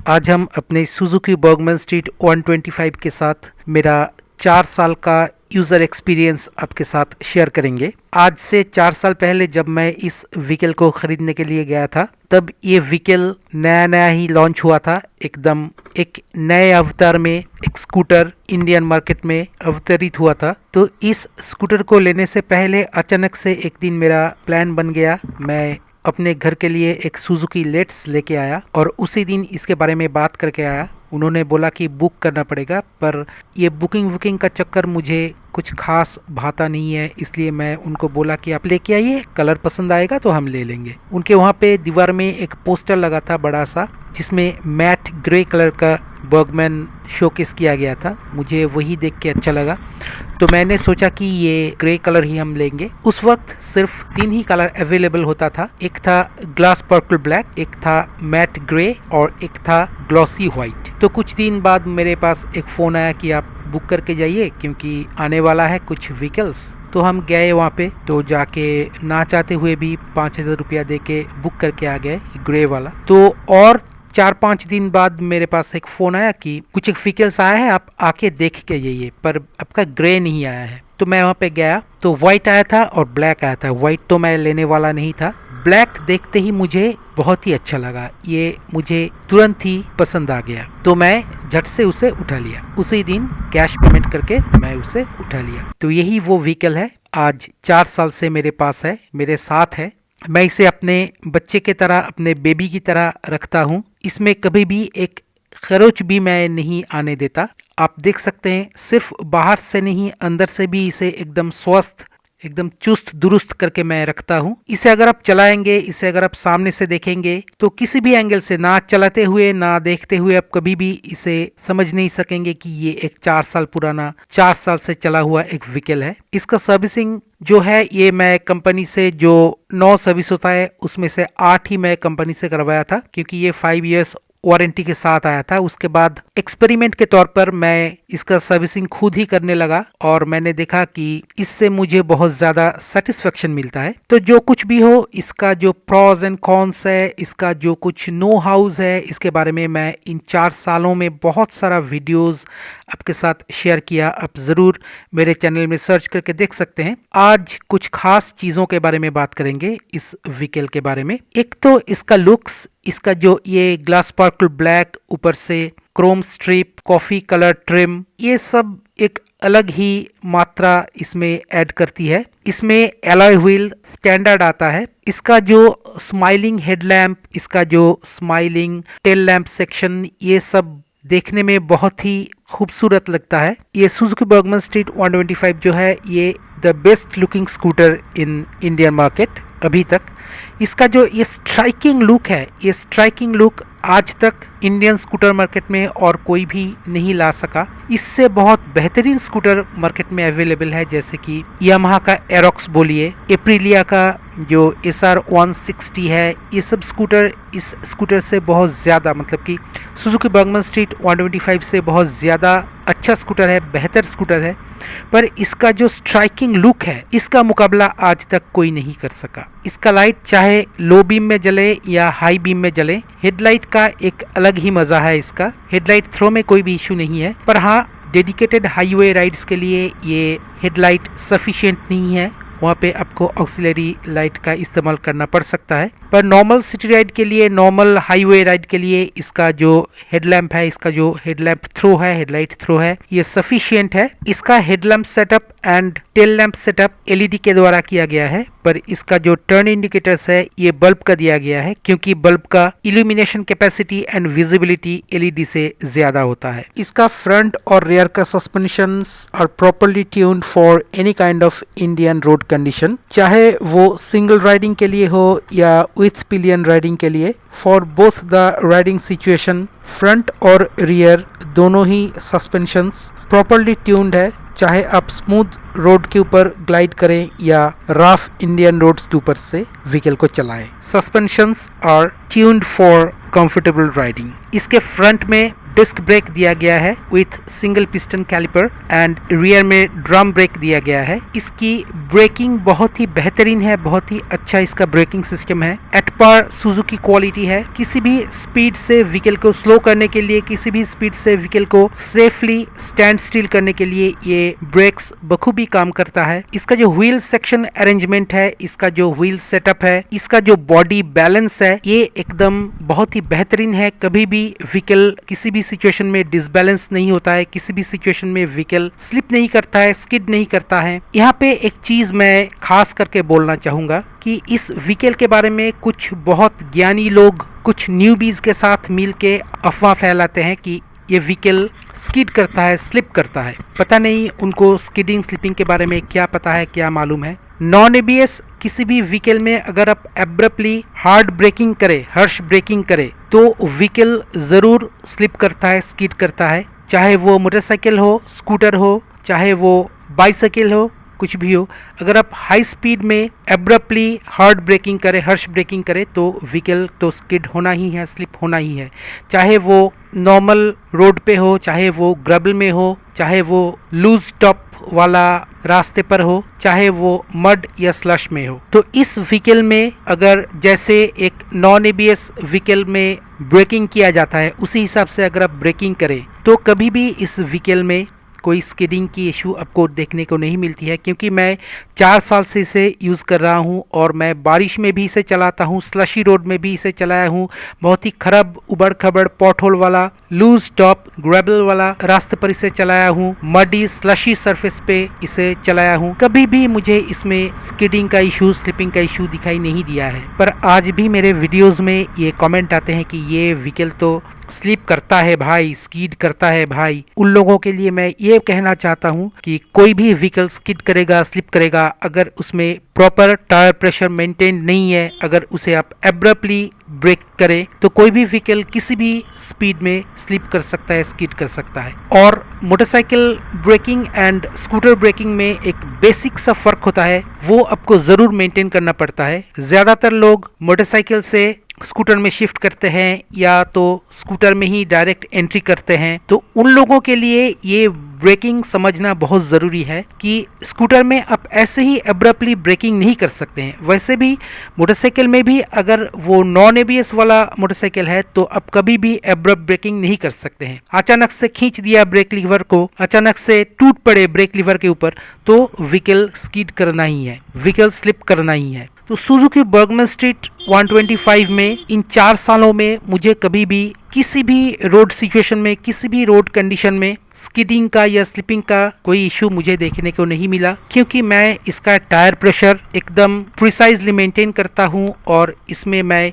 आज हम अपने सुजुकी बर्गमैन स्ट्रीट 125 के साथ मेरा 4 साल का यूज़र एक्सपीरियंस आपके साथ शेयर करेंगे। आज से 4 साल पहले जब मैं इस व्हीकल को खरीदने के लिए गया था, तब ये व्हीकल नया नया ही लॉन्च हुआ था। एकदम एक नए अवतार में एक स्कूटर इंडियन मार्केट में अवतरित हुआ था। तो इस स्कूटर को लेने से पहले अचानक से एक दिन मेरा प्लान बन गया। मैं अपने घर के लिए एक सुजुकी लेट्स लेके आया और उसी दिन इसके बारे में बात करके आया। उन्होंने बोला कि बुक करना पड़ेगा, पर ये बुकिंग का चक्कर मुझे कुछ खास भाता नहीं है, इसलिए मैं उनको बोला कि आप लेके आइए, कलर पसंद आएगा तो हम ले लेंगे। उनके वहाँ पे दीवार में एक पोस्टर लगा था बड़ा सा, जिसमें मैट ग्रे कलर का बर्गमैन शोकेस किया गया था। मुझे वही देख के अच्छा लगा, तो मैंने सोचा कि ये ग्रे कलर ही हम लेंगे। उस वक्त सिर्फ 3 ही कलर अवेलेबल होता था। एक था ग्लास पर्पल ब्लैक, एक था मैट ग्रे और एक था ग्लॉसी व्हाइट। तो कुछ दिन बाद मेरे पास एक फ़ोन आया कि आप बुक करके जाइए, क्योंकि आने वाला है कुछ व्हीकल्स। तो हम गए वहाँ पे, तो जाके ना चाहते हुए भी 5,000 रुपया दे के बुक करके आ गए ग्रे वाला। तो और 4-5 दिन बाद मेरे पास एक फ़ोन आया कि कुछ एक व्हीकल्स आया है, आप आके देख के जाइए, पर आपका ग्रे नहीं आया है। तो मैं वहाँ पे गया तो व्हाइट आया था और ब्लैक आया था। व्हाइट तो मैं लेने वाला नहीं था, ब्लैक देखते ही मुझे बहुत ही अच्छा लगा। ये मुझे तुरंत ही पसंद आ गया, तो मैं झट से उसे उठा लिया। उसी दिन कैश पेमेंट करके मैं उसे उठा लिया। तो यही वो व्हीकल है, आज 4 साल से मेरे पास है, मेरे साथ है। मैं इसे अपने बच्चे की तरह, अपने बेबी की तरह रखता हूँ। इसमें कभी भी एक खरोच भी मैं नहीं आने देता। आप देख सकते हैं, सिर्फ बाहर से नहीं, अंदर से भी इसे एकदम स्वस्थ, एकदम चुस्त दुरुस्त करके मैं रखता हूँ। इसे अगर आप चलाएंगे, इसे अगर आप सामने से देखेंगे, तो किसी भी एंगल से, ना चलाते हुए ना देखते हुए, आप कभी भी इसे समझ नहीं सकेंगे कि ये एक 4 साल पुराना, 4 साल से चला हुआ एक व्हीकल है। इसका सर्विसिंग जो है, ये मैं कंपनी से, जो 9 सर्विस होता है उसमें से 8 ही मैं कंपनी से करवाया था, क्योंकि ये 5 इयर्स वारंटी के साथ आया था। उसके बाद एक्सपेरिमेंट के तौर पर मैं इसका सर्विसिंग खुद ही करने लगा और मैंने देखा कि इससे मुझे बहुत ज्यादा सेटिस्फेक्शन मिलता है। तो जो कुछ भी हो, इसका जो प्रॉज एंड कॉन्स है, इसका जो कुछ नो हाउस है, इसके बारे में मैं इन 4 सालों में बहुत सारा वीडियोस आपके साथ शेयर किया। आप जरूर मेरे चैनल में सर्च करके देख सकते हैं। आज कुछ खास चीजों के बारे में बात करेंगे इस व्हीकल के बारे में। एक तो इसका लुक्स, इसका जो ये ग्लास पर्पल ब्लैक, ऊपर से Chrome strip, coffee colour trim, ये सब एक अलग ही मात्रा इसमें ऐड करती है। इसमें एलॉय व्हील स्टैंडर्ड आता है। इसका जो स्माइलिंग हेडलैम्प, इसका जो स्माइलिंग टेल लैम्प सेक्शन, ये सब देखने में बहुत ही खूबसूरत लगता है। ये सुजुकी बर्गमैन स्ट्रीट 125 जो है, ये the best looking scooter in Indian market अभी तक। इसका जो ये स्ट्राइकिंग लुक है, ये स्ट्राइकिंग लुक आज तक इंडियन स्कूटर मार्केट में और कोई भी नहीं ला सका। इससे बहुत बेहतरीन स्कूटर मार्केट में अवेलेबल है, जैसे कि यामाहा का एरोक्स बोलिए, एप्रिलिया का जो SR 160 है, ये सब स्कूटर इस स्कूटर से बहुत ज़्यादा, मतलब कि सुजुकी बर्गमैन स्ट्रीट 125 से बहुत ज़्यादा अच्छा स्कूटर है, बेहतर स्कूटर है। पर इसका जो स्ट्राइकिंग लुक है, इसका मुकाबला आज तक कोई नहीं कर सका। इसका लाइट चाहे लो बीम में जले या हाई बीम में जले, हेडलाइट का एक अलग ही मज़ा है। इसका हेडलाइट थ्रो में कोई भी इशू नहीं है, पर हाँ, डेडिकेटेड हाईवे राइड्स के लिए ये हेडलाइट सफिशिएंट नहीं है। वहाँ पे आपको ऑक्सिलरी लाइट का इस्तेमाल करना पड़ सकता है, पर नॉर्मल सिटी राइड के लिए, नॉर्मल हाईवे राइड के लिए इसका जो हेडलैम्प है, इसका जो हेडलैम्प थ्रो है, हेडलाइट थ्रो है, ये सफिशिएंट है। इसका headlamp setup and tail lamp setup LED के द्वारा किया गया है, पर इसका जो टर्न इंडिकेटर्स है, ये बल्ब का दिया गया है, क्योंकि बल्ब का illumination capacity and visibility LED से ज्यादा होता है। इसका फ्रंट और रियर का suspensions are properly tuned for any kind of Indian road condition, चाहे वो सिंगल राइडिंग के लिए हो या विथ पिलियन राइडिंग के लिए। For both the riding situation, front और रियर दोनों ही सस्पेंशंस प्रॉपर्ली ट्यून्ड है, चाहे आप स्मूथ रोड के ऊपर ग्लाइड करें या रफ इंडियन रोड्स के ऊपर से व्हीकल को चलाएं। Suspensions are tuned for comfortable riding. इसके फ्रंट में डिस्क ब्रेक दिया गया है with single piston caliper and rear में ड्रम ब्रेक दिया गया है। इसकी ब्रेकिंग बहुत ही बेहतरीन है, बहुत ही अच्छा इसका ब्रेकिंग सिस्टम है। एट पार सुजुकी क्वालिटी है। किसी भी स्पीड से व्हीकल को स्लो करने के लिए, किसी भी स्पीड से व्हीकल को सेफली स्टैंड स्टिल करने के लिए ये ब्रेक्स बखूबी काम करता है। इसका जो व्हील सेक्शन अरेंजमेंट है, इसका जो व्हील सेटअप है, इसका जो बॉडी बैलेंस है, ये एकदम बहुत ही बेहतरीन है। कभी भी व्हीकल किसी भी सिचुएशन में डिसबैलेंस नहीं होता है, किसी भी सिचुएशन में व्हीकल स्लिप नहीं करता है, स्किड नहीं करता है। यहाँ पे एक चीज मैं खास करके बोलना चाहूंगा कि इस व्हीकल के बारे में कुछ बहुत ज्ञानी लोग कुछ न्यूबीज के साथ मिलके अफवाह फैलाते हैं कि ये व्हीकल स्किड करता है, स्लिप करता है। पता नहीं उनको स्किडिंग स्लिपिंग के बारे में क्या पता है, क्या मालूम है। नॉन एबीएस किसी भी व्हीकल में अगर आप एब्रप्टली हार्ड ब्रेकिंग करे, हर्श ब्रेकिंग करे, तो व्हीकल जरूर स्लिप करता है, स्किड करता है। चाहे वो मोटरसाइकिल हो, स्कूटर हो, चाहे वो बाइसाइकिल हो, कुछ भी हो। अगर आप हाई स्पीड में एब्रप्टली हार्ड ब्रेकिंग करे, हर्श ब्रेकिंग करे, तो व्हीकल तो स्किड होना ही है, स्लिप होना ही है। चाहे वो नॉर्मल रोड पे हो, चाहे वो ग्रबल में हो, चाहे वो लूज टॉप वाला रास्ते पर हो, चाहे वो मड या स्लश में हो। तो इस व्हीकल में अगर जैसे एक नॉन एबीएस व्हीकल में ब्रेकिंग किया जाता है, उसी हिसाब से अगर आप ब्रेकिंग करें तो कभी भी इस व्हीकल में कोई स्किडिंग की इशू आपको देखने को नहीं मिलती है। क्योंकि मैं 4 साल से इसे यूज़ कर रहा हूं और मैं बारिश में भी इसे चलाता हूं, स्लशी रोड में भी इसे चलाया हूं, बहुत ही खराब उबड़ खबड़ पॉटहोल वाला, लूज टॉप ग्रेबल वाला रास्ते पर इसे चलाया हूं, मडी स्लशी सरफेस पे इसे चलाया हूं। कभी भी मुझे इसमें स्किडिंग का इशू, स्लिपिंग का इशू दिखाई नहीं दिया है। पर आज भी मेरे वीडियोस में ये कमेंट आते हैं कि ये व्हीकल तो स्लिप करता है भाई, स्किड करता है भाई। उन लोगों के लिए मैं ये कहना चाहता हूँ कि कोई भी व्हीकल स्किड करेगा, स्लिप करेगा, अगर उसमें प्रॉपर टायर प्रेशर मेंटेन नहीं है, अगर उसे आप एब्रप्टली ब्रेक करें, तो कोई भी व्हीकल किसी भी स्पीड में स्लिप कर सकता है, स्किड कर सकता है। और motorcycle braking and scooter braking में एक बेसिक सा फर्क होता है, वो आपको जरूर मेंटेन करना पड़ता है। ज्यादातर लोग मोटरसाइकिल से स्कूटर में शिफ्ट करते हैं या तो स्कूटर में ही डायरेक्ट एंट्री करते हैं। तो उन लोगों के लिए ये ब्रेकिंग समझना बहुत ज़रूरी है कि स्कूटर में आप ऐसे ही एब्रप्टली ब्रेकिंग नहीं कर सकते हैं। वैसे भी मोटरसाइकिल में भी अगर वो नॉन एबीएस वाला मोटरसाइकिल है तो आप कभी भी एब्रप्ट ब्रेकिंग नहीं कर सकते हैं। अचानक से खींच दिया ब्रेक लीवर को, अचानक से टूट पड़े ब्रेक लीवर के ऊपर, तो व्हीकल स्किड करना ही है, व्हीकल स्लिप करना ही है। तो सुजुकी बर्गमैन स्ट्रीट 125 में इन 4 सालों में मुझे कभी भी किसी भी रोड सिचुएशन में, किसी भी रोड कंडीशन में स्किडिंग का या स्लिपिंग का कोई इशू मुझे देखने को नहीं मिला। क्योंकि मैं इसका टायर प्रेशर एकदम प्रिसाइजली मेंटेन करता हूं और इसमें मैं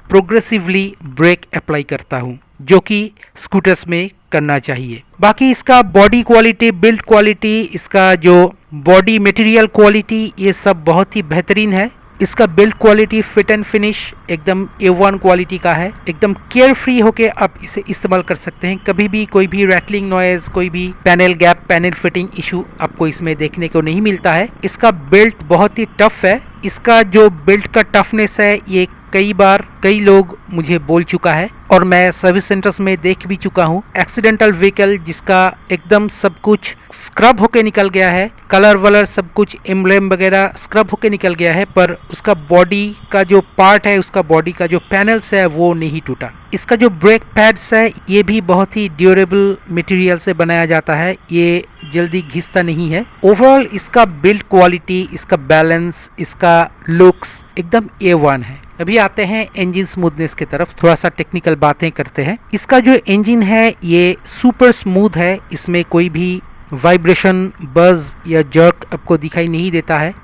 प्रोग्रेसिवली ब्रेक अप्लाई करता हूं, जो कि स्कूटर्स में करना चाहिए। बाकी इसका बॉडी क्वालिटी, बिल्ड क्वालिटी, इसका जो बॉडी मटेरियल क्वालिटी, ये सब बहुत ही बेहतरीन है। इसका build quality, fit and finish एकदम A1 क्वालिटी का है। एकदम केयर फ्री होके आप इसे इस्तेमाल कर सकते हैं। कभी भी कोई भी रैटलिंग नॉइज, कोई भी panel gap, panel fitting issue आपको इसमें देखने को नहीं मिलता है। इसका बिल्ड बहुत ही टफ है। इसका जो बिल्ड का टफनेस है, ये कई बार कई लोग मुझे बोल चुका है और मैं सर्विस सेंटर्स में देख भी चुका हूँ। एक्सीडेंटल व्हीकल जिसका एकदम सब कुछ स्क्रब होके निकल गया है, कलर वलर सब कुछ एम्ब्लेम वगैरह स्क्रब होके निकल गया है, पर उसका बॉडी का जो पार्ट है, उसका बॉडी का जो पैनल्स है, वो नहीं टूटा। इसका जो ब्रेक पैड्स है, ये भी बहुत ही ड्यूरेबल मटेरियल से बनाया जाता है, ये जल्दी घिसता नहीं है। ओवरऑल इसका बिल्ड क्वालिटी, इसका बैलेंस, इसका लुक्स एकदम A1 है। अभी आते हैं इंजन स्मूथनेस की तरफ, थोड़ा सा टेक्निकल बातें करते हैं। इसका जो इंजन है ये सुपर स्मूथ है, इसमें कोई भी वाइब्रेशन, बज या जर्क आपको दिखाई नहीं देता है।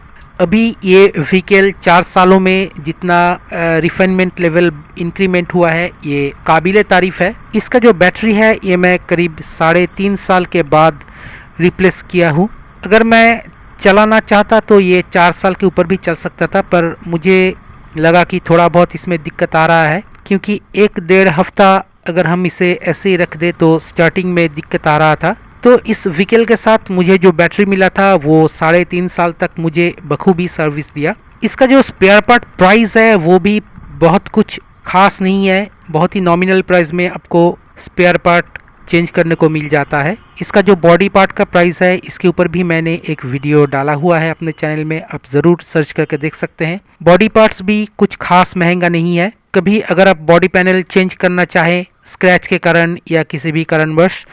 अभी ये व्हीकल 4 सालों में जितना रिफाइनमेंट लेवल इंक्रीमेंट हुआ है, ये काबिले तारीफ है। इसका जो बैटरी है, ये मैं करीब 3.5 साल के बाद रिप्लेस किया हूँ। अगर मैं चलाना चाहता तो ये 4 साल के ऊपर भी चल सकता था, पर मुझे लगा कि थोड़ा बहुत इसमें दिक्कत आ रहा है, क्योंकि 1-1.5 हफ्ता अगर हम इसे ऐसे ही रख दे तो स्टार्टिंग में दिक्कत आ रहा था। तो इस व्हीकल के साथ मुझे जो बैटरी मिला था वो 3.5 साल तक मुझे बखूबी सर्विस दिया। इसका जो स्पेयर पार्ट प्राइस है वो भी बहुत कुछ खास नहीं है, बहुत ही नॉमिनल प्राइस में आपको स्पेयर पार्ट चेंज करने को मिल जाता है। इसका जो बॉडी पार्ट का प्राइस है इसके ऊपर भी मैंने एक वीडियो डाला हुआ है अपने चैनल में, आप ज़रूर सर्च करके देख सकते हैं। बॉडी पार्ट्स भी कुछ खास महंगा नहीं है। कभी अगर आप बॉडी पैनल चेंज करना चाहें स्क्रैच के कारण या किसी भी कारणवश,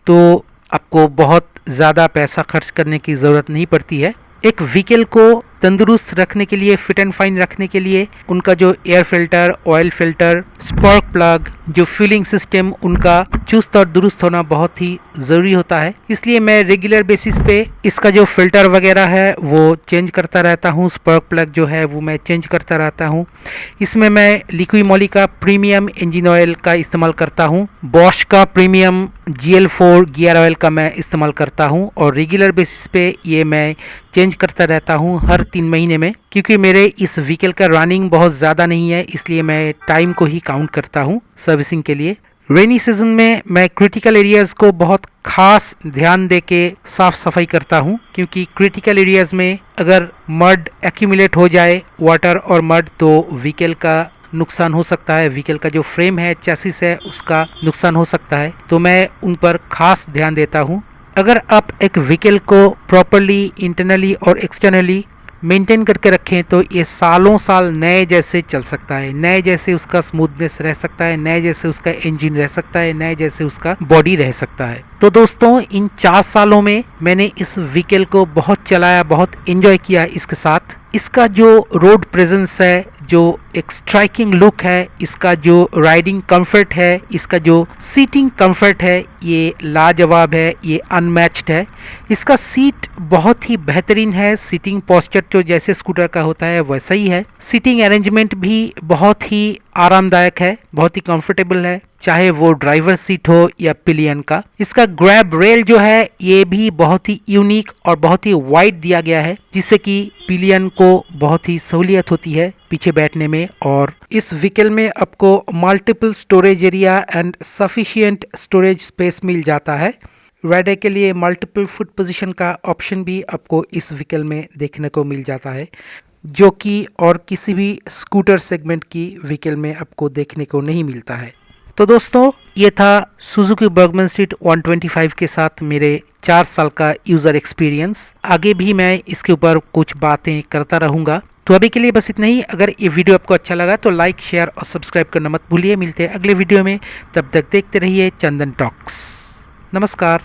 तो आपको बहुत ज़्यादा पैसा खर्च करने की ज़रूरत नहीं पड़ती है। एक व्हीकल को तंदुरुस्त रखने के लिए, फिट एंड फाइन रखने के लिए उनका जो air filter, oil filter, spark plug, जो फ्यूलिंग सिस्टम, उनका चुस्त और दुरुस्त होना बहुत ही ज़रूरी होता है। इसलिए मैं रेगुलर बेसिस पे इसका जो फिल्टर वगैरह है वो चेंज करता रहता हूँ। स्पार्क प्लग जो है वो मैं चेंज करता रहता हूँ। इसमें मैं लिक्विमोली का प्रीमियम इंजन ऑयल का इस्तेमाल करता हूँ। बॉश का प्रीमियम GL4 गियर ऑयल का मैं इस्तेमाल करता हूँ और रेगुलर बेसिस पे ये मैं चेंज करता रहता हूँ हर 3 महीने में। क्योंकि मेरे इस व्हीकल का रनिंग बहुत ज़्यादा नहीं है, इसलिए मैं टाइम को ही काउंट करता हूँ सर्विसिंग के लिए। रेनी सीजन में मैं क्रिटिकल एरियाज़ को बहुत खास ध्यान दे के साफ सफाई करता हूँ, क्योंकि क्रिटिकल एरियाज़ में अगर मड एक्यूमुलेट हो जाए, वाटर और मड, तो व्हीकल का नुकसान हो सकता है। व्हीकल का जो फ्रेम है, चैसिस है, उसका नुकसान हो सकता है। तो मैं उन पर खास ध्यान देता हूँ। अगर आप एक व्हीकल को प्रॉपरली इंटरनली और एक्सटर्नली मेंटेन करके रखें तो ये सालों साल नए जैसे चल सकता है, नए जैसे उसका स्मूथनेस रह सकता है, नए जैसे उसका इंजन रह सकता है, नए जैसे उसका बॉडी रह सकता है। तो दोस्तों, इन 4 सालों में मैंने इस व्हीकल को बहुत चलाया, बहुत एंजॉय किया इसके साथ। इसका जो रोड प्रेजेंस है, जो एक स्ट्राइकिंग लुक है, इसका जो राइडिंग कंफर्ट है, इसका जो सीटिंग कंफर्ट है, ये लाजवाब है, ये अनमैच्ड है। इसका सीट बहुत ही बेहतरीन है। सीटिंग पोस्चर तो जैसे स्कूटर का होता है वैसा ही है। सीटिंग अरेंजमेंट भी बहुत ही आरामदायक है, बहुत ही कंफर्टेबल है, चाहे वो ड्राइवर सीट हो या पिलियन का। इसका ग्रैब रेल जो है ये भी बहुत ही यूनिक और बहुत ही वाइड दिया गया है, जिससे कि पिलियन को बहुत ही सहूलियत होती है पीछे बैठने में। और इस व्हीकल में आपको multiple storage area and sufficient storage space मिल जाता है। राइडर के लिए मल्टीपल फुट पोजीशन का ऑप्शन भी आपको इस व्हीकल में देखने को मिल जाता है, जो कि और किसी भी स्कूटर सेगमेंट की व्हीकल में आपको देखने को नहीं मिलता है। तो दोस्तों, ये था सुजुकी बर्गमैन स्ट्रीट 125 के साथ मेरे 4 साल का यूज़र एक्सपीरियंस। आगे भी मैं इसके ऊपर कुछ बातें करता रहूँगा। तो अभी के लिए बस इतना ही। अगर ये वीडियो आपको अच्छा लगा तो लाइक, शेयर और सब्सक्राइब करना मत भूलिए। मिलते हैं अगले वीडियो में, तब तक देखते रहिए चंदन टॉक्स। नमस्कार।